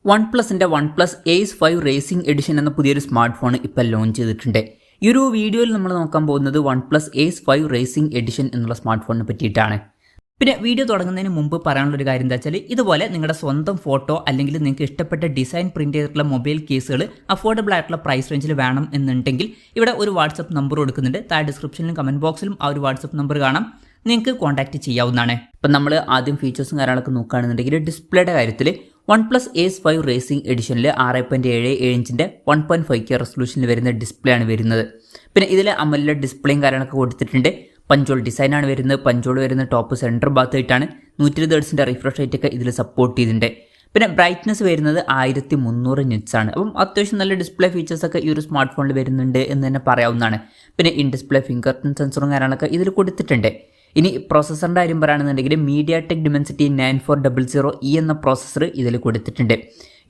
One പ്ലസിൻ്റെ one plus ace 5 racing edition എന്ന പുതിയൊരു സ്മാർട്ട് ഫോൺ ഇപ്പോൾ ലോഞ്ച് ചെയ്തിട്ടുണ്ട്. ഈ ഒരു വീഡിയോയിൽ നമ്മൾ നോക്കാൻ പോകുന്നത് one plus ace 5 racing edition എന്നുള്ള സ്മാർട്ട് ഫോണിനെ പറ്റിയിട്ടാണ്. പിന്നെ വീഡിയോ തുടങ്ങുന്നതിന് മുമ്പ് പറയാനുള്ളൊരു കാര്യം എന്താ വെച്ചാൽ, ഇതുപോലെ നിങ്ങളുടെ സ്വന്തം ഫോട്ടോ അല്ലെങ്കിൽ നിങ്ങൾക്ക് ഇഷ്ടപ്പെട്ട ഡിസൈൻ പ്രിന്റ് ചെയ്തിട്ടുള്ള മൊബൈൽ കേസുകൾ അഫോർഡബിൾ ആയിട്ടുള്ള പ്രൈസ് റേഞ്ചിൽ വേണം എന്നുണ്ടെങ്കിൽ ഇവിടെ ഒരു വാട്സപ്പ് നമ്പർ കൊടുക്കുന്നുണ്ട്. താഴെ ഡിസ്ക്രിപ്ഷനിലും കമന്റ് ബോക്സിലും ആ ഒരു വാട്സപ്പ് നമ്പർ കാണാം, നിങ്ങൾക്ക് കോൺടാക്ട് ചെയ്യാവുന്നതാണ്. ഇപ്പം നമ്മൾ ആദ്യം ഫീച്ചേഴ്സും കാര്യങ്ങളൊക്കെ നോക്കുകയാണെന്നുണ്ടെങ്കിൽ ഡിസ്പ്ലേയുടെ കാര്യത്തിൽ വൺ പ്ലസ് എയ്സ് 5 റേസിംഗ് എഡിഷനിൽ 6.77 ഇഞ്ചിൻ്റെ 1.5K റെസൊല്യൂഷനിൽ വരുന്ന ഡിസ്പ്ലേ ആണ് വരുന്നത്. പിന്നെ ഇതിൽ അമോലെഡ് ഡിസ്പ്ലേയും കാര്യങ്ങളൊക്കെ കൊടുത്തിട്ടുണ്ട്. പഞ്ചോൾ ഡിസൈനാണ് വരുന്നത്. പഞ്ചോൾ വരുന്ന ടോപ്പ് സെൻറ്റർ ഭാഗത്തായിട്ടാണ്. 120 Hz റിഫ്രഷ് റേറ്റ് ഒക്കെ ഇതിൽ സപ്പോർട്ട് ചെയ്തിട്ടുണ്ട്. പിന്നെ ബ്രൈറ്റ്നസ് വരുന്നത് 1300 nits ആണ്. അപ്പം അത്യാവശ്യം നല്ല ഡിസ്പ്ലേ ഫീച്ചേഴ്സൊക്കെ ഈ ഒരു സ്മാർട്ട് ഫോണിൽ വരുന്നുണ്ട് എന്ന് തന്നെ പറയാവുന്നതാണ്. പിന്നെ ഇൻ ഡിസ്പ്ലേ ഫിംഗർ പ്രിന്റ് സെൻസറും കാര്യങ്ങളൊക്കെ ഇതിൽ കൊടുത്തിട്ടുണ്ട്. ഇനി പ്രോസസ്സറിൻ്റെ കാര്യം പറയുകയാണെന്നുണ്ടെങ്കിൽ MediaTek Dimensity 9400E എന്ന പ്രോസസ്സർ ഇതിൽ കൊടുത്തിട്ടുണ്ട്.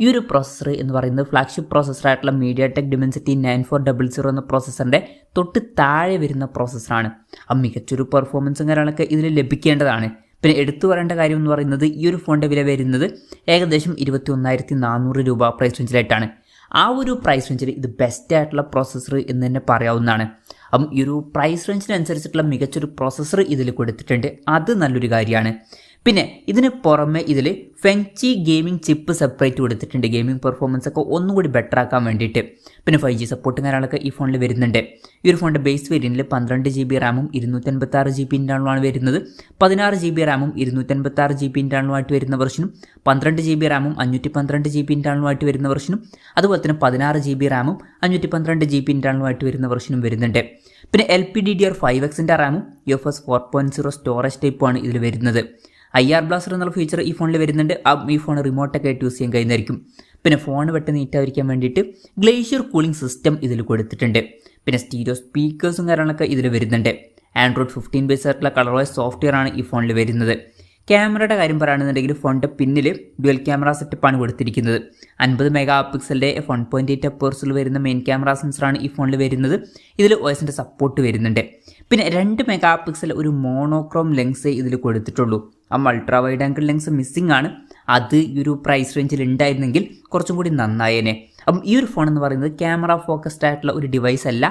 ഈ ഒരു പ്രോസസ്സർ എന്ന് പറയുന്നത് ഫ്ലാഗ്ഷിപ്പ് പ്രോസസ്സറായിട്ടുള്ള MediaTek Dimensity 9400 എന്ന പ്രോസസ്സറിൻ്റെ തൊട്ട് താഴെ വരുന്ന പ്രോസസ്സറാണ്. ആ മികച്ചൊരു പെർഫോമൻസും കാര്യങ്ങളൊക്കെ ഇതിൽ ലഭിക്കേണ്ടതാണ്. പിന്നെ എടുത്തു പറയേണ്ട കാര്യം എന്ന് പറയുന്നത് ഈ ഒരു ഫോണിൻ്റെ വില വരുന്നത് ഏകദേശം 21,400 രൂപ പ്രൈസ് റേഞ്ചിലായിട്ടാണ്. ആ ഒരു പ്രൈസ് റേഞ്ചിൽ ഇത് ബെസ്റ്റ് ആയിട്ടുള്ള പ്രോസസ്സർ എന്ന് തന്നെ പറയാവുന്നതാണ്. അപ്പം ഈ ഒരു പ്രൈസ് റേഞ്ചിനനുസരിച്ചിട്ടുള്ള മികച്ചൊരു പ്രോസസ്സർ ഇതിൽ കൊടുത്തിട്ടുണ്ട്, അത് നല്ലൊരു കാര്യമാണ്. പിന്നെ ഇതിന് പുറമെ ഇതിൽ ഫെങ്ചി ഗെയിമിംഗ് ചിപ്പ് സെപ്പറേറ്റ് കൊടുത്തിട്ടുണ്ട്, ഗെയിമിംഗ് പെർഫോമൻസ് ഒക്കെ ഒന്നുകൂടി ബെറ്റർ ആക്കാൻ വേണ്ടിയിട്ട്. പിന്നെ 5G സപ്പോർട്ടും കാര്യങ്ങളൊക്കെ ഈ ഫോണിൽ വരുന്നുണ്ട്. ഈ ഒരു ഫോണിൻ്റെ ബേസ് വേരിയൻറ്റിൽ 12GB റാമും 256GB ഇൻറ്റേർണലുമാണ് വരുന്നത്. 16GB റാമും 256GB ഇൻറ്റേർണലുമായിട്ട് വരുന്ന വെർഷനും 12GB റാമും 512GB ഇൻറ്റേർണലുമായിട്ട് വരുന്ന വെർഷനും അതുപോലെ തന്നെ 16GB റാമും 512GB ഇൻറ്റേർണലുമായിട്ട് വരുന്ന വെർഷനും വരുന്നുണ്ട്. പിന്നെ LPDDR5X റാമും UFS 4.0 സ്റ്റോറേജ് ടൈപ്പുമാണ് ഇതിൽ വരുന്നത്. IR ബ്ലാസ്റ്റർ എന്നുള്ള ഫീച്ചർ ഈ ഫോണിൽ വരുന്നുണ്ട്. ഈ ഫോൺ റിമോട്ടൊക്കെ ആയിട്ട് യൂസ് ചെയ്യാൻ കഴിയുന്നതായിരിക്കും. പിന്നെ ഫോൺ വെട്ട് നീറ്റായിരിക്കാൻ വേണ്ടിയിട്ട് ഗ്ലേഷ്യർ കൂളിംഗ് സിസ്റ്റം ഇതിൽ കൊടുത്തിട്ടുണ്ട്. പിന്നെ സ്റ്റീരിയോ സ്പീക്കേഴ്സും കാര്യങ്ങളൊക്കെ ഇതിൽ വരുന്നുണ്ട്. Android 15 ബേസ് ആയിട്ടുള്ള കളർവൈസ് സോഫ്റ്റ്വെയർ ആണ് ഈ ഫോണിൽ വരുന്നത്. ക്യാമറയുടെ കാര്യം പറയുകയാണെന്നുണ്ടെങ്കിൽ ഫോണിൻ്റെ പിന്നിൽ ഡ്യുവൽ ക്യാമറ സെറ്റപ്പാണ് കൊടുത്തിരിക്കുന്നത്. 50 MP f1.8 അപ്പേഴ്സിൽ വരുന്ന മെയിൻ ക്യാമറ സെൻസറാണ് ഈ ഫോണിൽ വരുന്നത്. ഇതിൽ OSൻ്റെ സപ്പോർട്ട് വരുന്നുണ്ട്. പിന്നെ 2 MP ഒരു മോണോക്രോം ലെൻസേ ഇതിൽ കൊടുത്തിട്ടുള്ളൂ. Ultra wide angle lens missing ആണ്. അത് ഈ ഒരു പ്രൈസ് റേഞ്ചിൽ ഉണ്ടായിരുന്നെങ്കിൽ കുറച്ചും കൂടി നന്നായേനെ. അപ്പം ഈ ഒരു ഫോൺ എന്ന് പറയുന്നത് ക്യാമറ ഫോക്കസ്ഡ് ആയിട്ടുള്ള ഒരു ഡിവൈസ് അല്ല,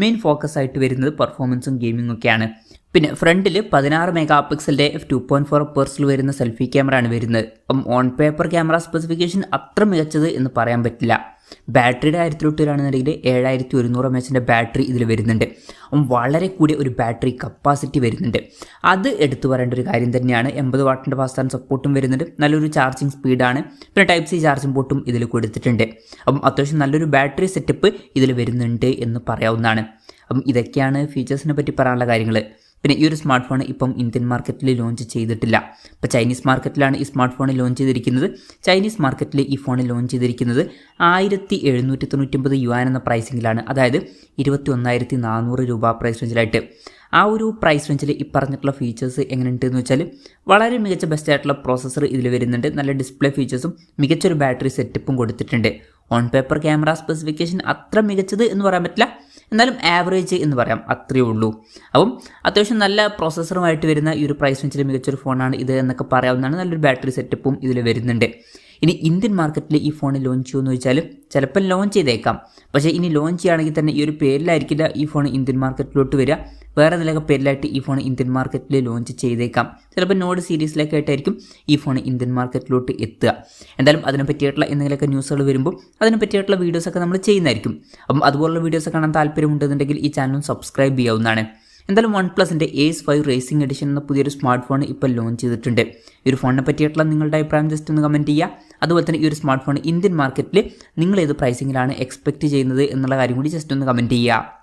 മെയിൻ ഫോക്കസ് ആയിട്ട് വരുന്നത് പെർഫോമൻസും ഗെയിമിംഗ് ഒക്കെയാണ്. പിന്നെ ഫ്രണ്ടിൽ 16 MP f2.4 അപ്പേഴ്സിൽ വരുന്ന സെൽഫി ക്യാമറ ആണ് വരുന്നത്. അപ്പം ഓൺ പേപ്പർ ക്യാമറ സ്പെസിഫിക്കേഷൻ അത്ര മികച്ചത് എന്ന് പറയാൻ പറ്റില്ല. ബാറ്ററിയുടെ കാര്യത്തിലോട്ട് വരികയാണെന്നുണ്ടെങ്കിൽ 7100 mAh ബാറ്ററി ഇതിൽ വരുന്നുണ്ട്. വളരെ കൂടിയ ഒരു ബാറ്ററി കപ്പാസിറ്റി വരുന്നുണ്ട്. അത് എടുത്തു പറയേണ്ട ഒരു കാര്യം തന്നെയാണ്. 80 വാട്ടിൻ്റെ ഫാസ്റ്റ് ചാർജ് സപ്പോർട്ടും വരുന്നുണ്ട്. നല്ലൊരു ചാർജിങ് സ്പീഡാണ്. പിന്നെ Type-C ചാർജിങ് പോർട്ടും ഇതിൽ കൊടുത്തിട്ടുണ്ട്. അപ്പം അത്യാവശ്യം നല്ലൊരു ബാറ്ററി സെറ്റപ്പ് ഇതിൽ വരുന്നുണ്ട് എന്ന് പറയാവുന്നതാണ്. അപ്പം ഇതൊക്കെയാണ് ഫീച്ചേഴ്സിനെ പറ്റി പറയാനുള്ള കാര്യങ്ങൾ. പിന്നെ ഈ ഒരു സ്മാർട്ട് ഫോൺ ഇപ്പം ഇന്ത്യൻ മാർക്കറ്റിൽ ലോഞ്ച് ചെയ്തിട്ടില്ല. ഇപ്പോൾ ചൈനീസ് മാർക്കറ്റിലാണ് ഈ സ്മാർട്ട് ഫോൺ ലോഞ്ച് ചെയ്തിരിക്കുന്നത്. ചൈനീസ് മാർക്കറ്റിൽ ഈ ഫോൺ ലോഞ്ച് ചെയ്തിരിക്കുന്നത് 1799 യുവാൻ എന്ന പ്രൈസിങ്ങിലാണ്, അതായത് 21,400 രൂപ പ്രൈസ് റേഞ്ചിലായിട്ട്. ആ ഒരു പ്രൈസ് റേഞ്ചിൽ ഈ പറഞ്ഞിട്ടുള്ള ഫീച്ചേഴ്സ് എങ്ങനെയുണ്ടെന്ന് വെച്ചാൽ വളരെ മികച്ച ബെസ്റ്റ് ആയിട്ടുള്ള പ്രോസസ്സർ ഇതിൽ വരുന്നുണ്ട്. നല്ല ഡിസ്പ്ലേ ഫീച്ചേഴ്സും മികച്ചൊരു ബാറ്ററി സെറ്റപ്പും കൊടുത്തിട്ടുണ്ട്. ഓൺ പേപ്പർ ക്യാമറ സ്പെസിഫിക്കേഷൻ അത്ര മികച്ചത് എന്ന് പറയാൻ പറ്റില്ല, എന്നാലും ആവറേജ് എന്ന് പറയാം, അത്രയേ ഉള്ളൂ. അപ്പം അത്യാവശ്യം നല്ല പ്രോസസ്സറുമായിട്ട് വരുന്ന ഈ ഒരു പ്രൈസ് റേഞ്ചിൽ മികച്ചൊരു ഫോണാണ് ഇത് എന്നൊക്കെ പറയാവുന്നതാണ്. നല്ലൊരു ബാറ്ററി സെറ്റപ്പും ഇതിൽ വരുന്നുണ്ട്. ഇനി ഇന്ത്യൻ മാർക്കറ്റിൽ ഈ ഫോൺ ലോഞ്ച് ചെയ്യുമെന്ന് ചോദിച്ചാൽ ചിലപ്പോൾ ലോഞ്ച് ചെയ്തേക്കാം. പക്ഷേ ഇനി ലോഞ്ച് ചെയ്യുകയാണെങ്കിൽ തന്നെ ഈ ഒരു പേരിലായിരിക്കില്ല ഈ ഫോൺ ഇന്ത്യൻ മാർക്കറ്റിലോട്ട് വരിക. വേറെ എന്തെങ്കിലുമൊക്കെ പേരിലായിട്ട് ഈ ഫോൺ ഇന്ത്യൻ മാർക്കറ്റിൽ ലോഞ്ച് ചെയ്തേക്കാം. ചിലപ്പോൾ നോഡ് സീരീസിലൊക്കെ ആയിട്ടായിരിക്കും ഈ ഫോൺ ഇന്ത്യൻ മാർക്കറ്റിലോട്ട് എത്തുക. എന്തായാലും അതിനെ പറ്റിയിട്ടുള്ള എന്തെങ്കിലുമൊക്കെ ന്യൂസുകൾ വരുമ്പോൾ അതിനെ പറ്റിയിട്ടുള്ള വീഡിയോസൊക്കെ നമ്മൾ ചെയ്യുന്നതായിരിക്കും. അപ്പം അതുപോലുള്ള വീഡിയോസ് കാണാൻ താല്പര്യമുണ്ടെന്നുണ്ടെങ്കിൽ ഈ ചാനലും സബ്സ്ക്രൈബ് ചെയ്യാവുന്നതാണ്. എന്തായാലും വൺ പ്ലസിൻ്റെ എയ്സ് 5 റേസിംഗ് എഡിഷൻ എന്ന പുതിയൊരു സ്മാർട്ട് ഫോൺ ഇപ്പോൾ ലോഞ്ച് ചെയ്തിട്ടുണ്ട്. ഈ ഒരു ഫോണിനെ പറ്റിയിട്ടുള്ള നിങ്ങളുടെ അഭിപ്രായം ജസ്റ്റ് ഒന്ന് കമൻറ്റ് ചെയ്യുക. അതുപോലെ തന്നെ ഈ ഒരു സ്മാർട്ട് ഫോൺ ഇന്ത്യൻ മാർക്കറ്റിൽ നിങ്ങൾ ഏത് പ്രൈസിങ്ങിലാണ് എക്സ്പെക്റ്റ് ചെയ്യുന്നത് എന്നുള്ള കാര്യം കൂടി ജസ്റ്റ് ഒന്ന് കമൻറ്റ് ചെയ്യുക.